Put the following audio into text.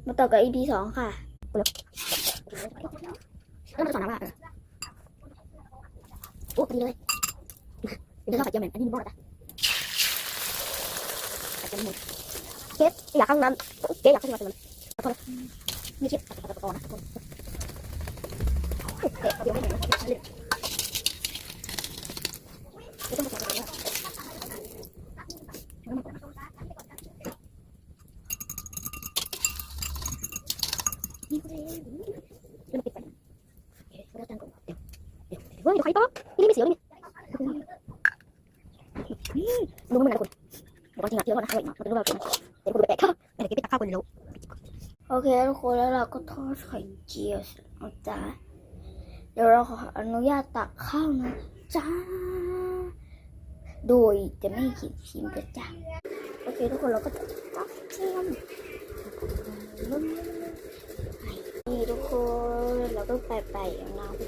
มาต่อกับ EP 2ค่ะเริ่มมาสอนนะว่าโอ้พอดีเลยเดี๋ยวเราใส่เจียวเหม็นอันนี้มันบ้าจ้ะใส่เจียวเหม็นเก๊อยากข้างนั้นเก๊อยากข้างนั้นขอโทษมีคลิปตัดต่อนะทุกคนเก๊เดี๋ยวไม่เห็นไม่ต้องมาใส่แล้วนี่ก็ได้เป็นปิดไปเราจังก่อนเดี๋ยวเฮ้ยเดี๋ยวใครต๊อกนี่ไม่เสียเลยดูมันเหมือนคนบอกจริงอะเที่ยวนะเฮ้ยมันเป็นรูปแบบเดี๋ยวคุณไปแปะข้าวเดี๋ยวกินไปตักข้าวคนเดียว โอเคทุกคนแล้วเราก็ทอดไข่เจียวนะจ๊ะเดี๋ยวเราขออนุญาตตักข้าวนะจ๊ะโดยจะไม่ขีดชิมกันจ้ะโอเคทุกคนเราก็จะตักเทียมนี่ทุกคนเราก็ไปอย่างเราไป